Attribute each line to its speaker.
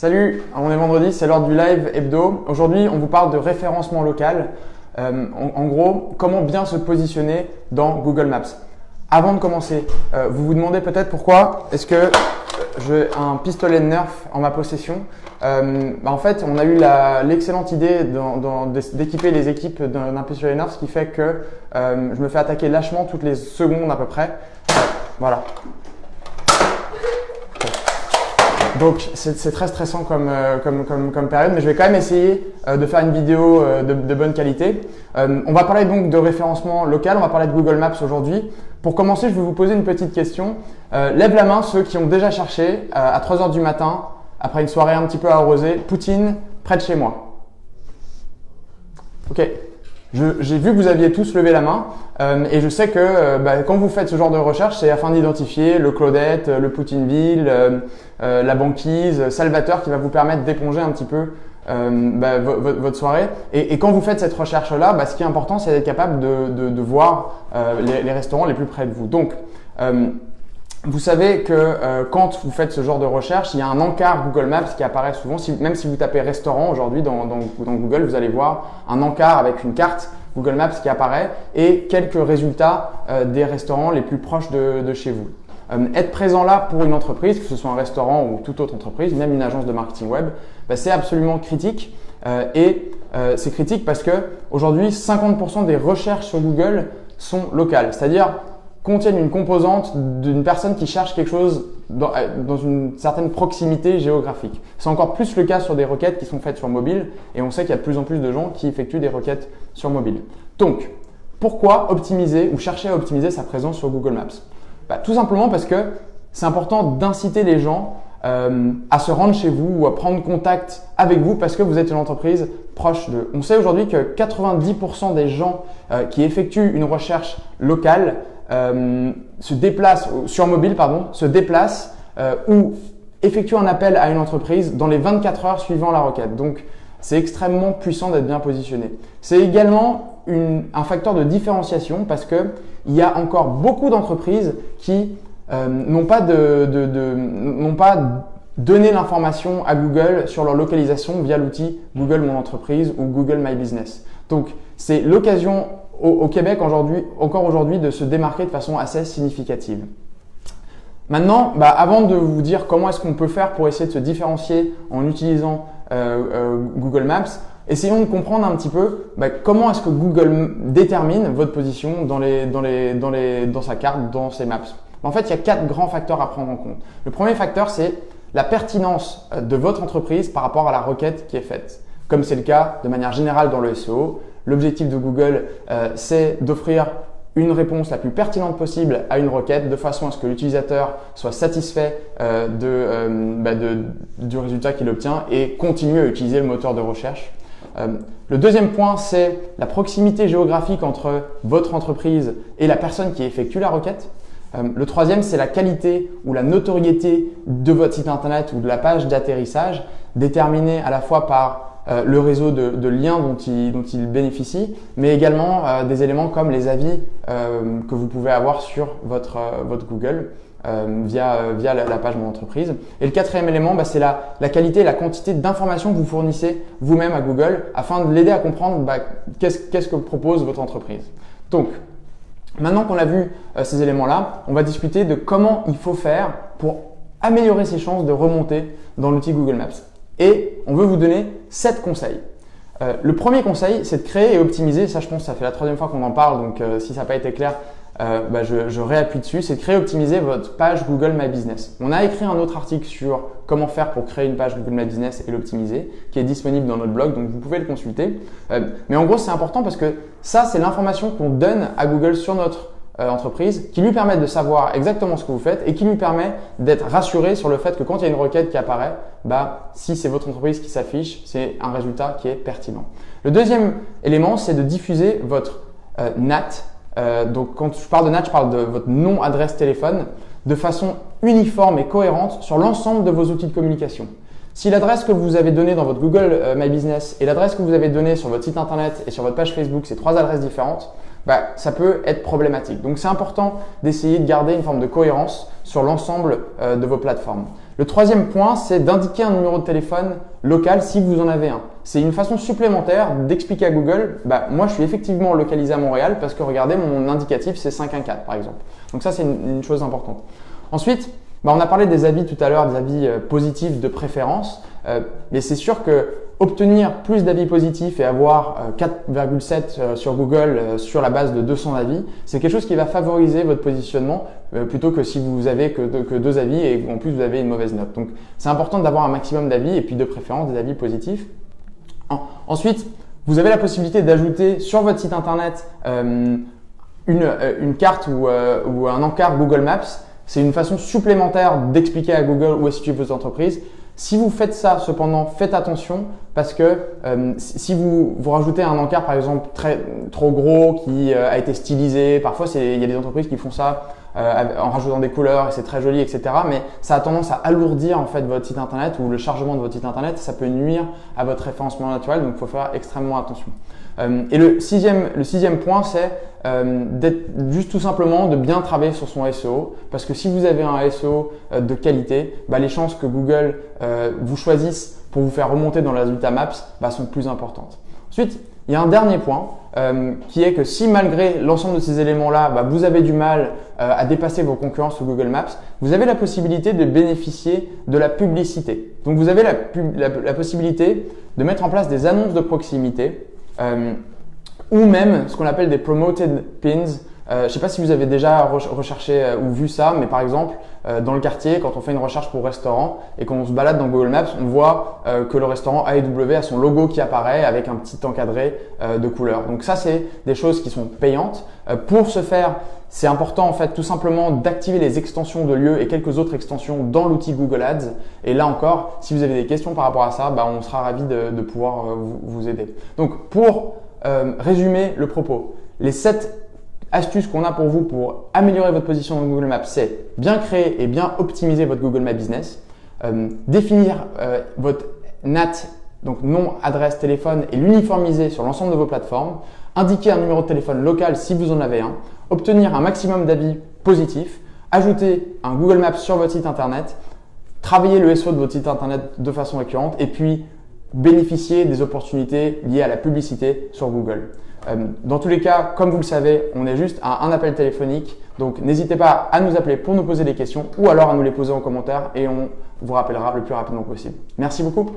Speaker 1: Salut, on est vendredi, c'est l'heure du live hebdo. Aujourd'hui, on vous parle de référencement local. En gros, comment bien se positionner dans Google Maps. Avant de commencer, vous vous demandez peut-être pourquoi est-ce que j'ai un pistolet de Nerf en ma possession. En fait, on a eu l'excellente idée d'équiper les équipes d'un pistolet Nerf, ce qui fait que je me fais attaquer lâchement toutes les secondes à peu près. Voilà. Donc c'est très stressant comme période, mais je vais quand même essayer de faire une vidéo de bonne qualité. On va parler donc de référencement local, on va parler de Google Maps aujourd'hui. Pour commencer, je vais vous poser une petite question. Lève la main ceux qui ont déjà cherché à 3 h du matin, après une soirée un petit peu arrosée, Poutine près de chez moi. Ok. J'ai vu que vous aviez tous levé la main et je sais que quand vous faites ce genre de recherche, c'est afin d'identifier le Claudette, le Poutineville, la banquise, Salvatore qui va vous permettre d'éponger un petit peu votre soirée. Et quand vous faites cette recherche-là, ce qui est important, c'est d'être capable de voir les restaurants les plus près de vous. Donc, vous savez que quand vous faites ce genre de recherche, il y a un encart Google Maps qui apparaît souvent. Même si vous tapez restaurant aujourd'hui dans Google, vous allez voir un encart avec une carte Google Maps qui apparaît et quelques résultats des restaurants les plus proches de chez vous. Être présent là pour une entreprise, que ce soit un restaurant ou toute autre entreprise, même une agence de marketing web, c'est absolument critique. C'est critique parce que aujourd'hui, 50% des recherches sur Google sont locales, c'est-à-dire contiennent une composante d'une personne qui cherche quelque chose dans une certaine proximité géographique. C'est encore plus le cas sur des requêtes qui sont faites sur mobile et on sait qu'il y a de plus en plus de gens qui effectuent des requêtes sur mobile. Donc, pourquoi optimiser ou chercher à optimiser sa présence sur Google Maps ? Tout simplement parce que c'est important d'inciter les gens à se rendre chez vous ou à prendre contact avec vous parce que vous êtes une entreprise proche d'eux. On sait aujourd'hui que 90% des gens qui effectuent une recherche locale se déplacent ou effectuent un appel à une entreprise dans les 24 heures suivant la requête. Donc, c'est extrêmement puissant d'être bien positionné. C'est également un facteur de différenciation parce que il y a encore beaucoup d'entreprises qui n'ont pas donné l'information à Google sur leur localisation via l'outil Google Mon Entreprise ou Google My Business. Donc, c'est l'occasion au Québec encore aujourd'hui de se démarquer de façon assez significative. Maintenant, avant de vous dire comment est-ce qu'on peut faire pour essayer de se différencier en utilisant Google Maps, essayons de comprendre un petit peu comment est-ce que Google détermine votre position dans sa carte, dans ses maps. En fait, il y a 4 grands facteurs à prendre en compte. Le premier facteur, c'est la pertinence de votre entreprise par rapport à la requête qui est faite. Comme c'est le cas de manière générale dans le SEO, l'objectif de Google, c'est d'offrir une réponse la plus pertinente possible à une requête de façon à ce que l'utilisateur soit satisfait du résultat qu'il obtient et continue à utiliser le moteur de recherche. Le deuxième point, c'est la proximité géographique entre votre entreprise et la personne qui effectue la requête. Le troisième, c'est la qualité ou la notoriété de votre site internet ou de la page d'atterrissage, déterminée à la fois par le réseau de liens dont il bénéficie, mais également des éléments comme les avis que vous pouvez avoir sur votre Google via la page Mon Entreprise. Et le quatrième élément, c'est la qualité et la quantité d'informations que vous fournissez vous-même à Google afin de l'aider à comprendre qu'est-ce que propose votre entreprise. Donc, maintenant qu'on a vu ces éléments-là, on va discuter de comment il faut faire pour améliorer ses chances de remonter dans l'outil Google Maps. Et on veut vous donner 7 conseils. Le premier conseil, c'est de créer et optimiser, ça je pense que ça fait la 3e fois qu'on en parle, donc si ça n'a pas été clair, je réappuie dessus, c'est de créer et optimiser votre page Google My Business. On a écrit un autre article sur comment faire pour créer une page Google My Business et l'optimiser, qui est disponible dans notre blog, donc vous pouvez le consulter. Mais en gros, c'est important parce que ça, c'est l'information qu'on donne à Google sur notre entreprise, qui lui permettent de savoir exactement ce que vous faites et qui lui permet d'être rassuré sur le fait que quand il y a une requête qui apparaît, si c'est votre entreprise qui s'affiche, c'est un résultat qui est pertinent. Le deuxième élément, c'est de diffuser votre NAT. Donc quand je parle de NAT, je parle de votre nom, adresse, téléphone, de façon uniforme et cohérente sur l'ensemble de vos outils de communication. Si l'adresse que vous avez donnée dans votre Google My Business et l'adresse que vous avez donnée sur votre site internet et sur votre page Facebook, c'est 3 adresses différentes, ça peut être problématique. Donc c'est important d'essayer de garder une forme de cohérence sur l'ensemble de vos plateformes. Le troisième point, c'est d'indiquer un numéro de téléphone local si vous en avez un. C'est une façon supplémentaire d'expliquer à Google, moi je suis effectivement localisé à Montréal parce que regardez, mon indicatif c'est 514 par exemple. Donc ça c'est une chose importante. Ensuite, on a parlé des avis tout à l'heure, des avis positifs de préférence, mais c'est sûr que obtenir plus d'avis positifs et avoir 4,7 sur Google sur la base de 200 avis, c'est quelque chose qui va favoriser votre positionnement plutôt que si vous avez que 2 avis et en plus vous avez une mauvaise note. Donc c'est important d'avoir un maximum d'avis et puis de préférence des avis positifs. Ensuite, vous avez la possibilité d'ajouter sur votre site internet une carte ou un encart Google Maps. C'est une façon supplémentaire d'expliquer à Google où est située votre entreprise. Si vous faites ça, cependant, faites attention parce que si vous rajoutez un encart, par exemple, trop gros qui a été stylisé, parfois il y a des entreprises qui font ça en rajoutant des couleurs et c'est très joli, etc. Mais ça a tendance à alourdir en fait votre site internet ou le chargement de votre site internet. Ça peut nuire à votre référencement naturel, donc il faut faire extrêmement attention. Et le sixième point, c'est d'être juste tout simplement de bien travailler sur son SEO parce que si vous avez un SEO de qualité, les chances que Google vous choisisse pour vous faire remonter dans le résultat Maps sont plus importantes. Ensuite, il y a un dernier point qui est que si malgré l'ensemble de ces éléments-là, vous avez du mal à dépasser vos concurrents sur Google Maps, vous avez la possibilité de bénéficier de la publicité. Donc vous avez la possibilité de mettre en place des annonces de proximité ou même ce qu'on appelle des promoted pins. Je ne sais pas si vous avez déjà recherché ou vu ça, mais par exemple, dans le quartier, quand on fait une recherche pour restaurant et qu'on se balade dans Google Maps, on voit que le restaurant A&W a son logo qui apparaît avec un petit encadré de couleurs. Donc ça, c'est des choses qui sont payantes. Pour ce faire, c'est important en fait tout simplement d'activer les extensions de lieux et quelques autres extensions dans l'outil Google Ads. Et là encore, si vous avez des questions par rapport à ça, on sera ravis de pouvoir vous aider. Donc pour résumer le propos, les 7 astuces qu'on a pour vous pour améliorer votre position dans Google Maps, c'est bien créer et bien optimiser votre Google Maps Business, définir votre NAT, donc nom, adresse, téléphone et l'uniformiser sur l'ensemble de vos plateformes, indiquer un numéro de téléphone local si vous en avez un, obtenir un maximum d'avis positifs, ajouter un Google Maps sur votre site internet, travailler le SEO de votre site internet de façon récurrente et puis bénéficier des opportunités liées à la publicité sur Google. Dans tous les cas, comme vous le savez, on est juste à un appel téléphonique. Donc, n'hésitez pas à nous appeler pour nous poser des questions ou alors à nous les poser en commentaire et on vous rappellera le plus rapidement possible. Merci beaucoup.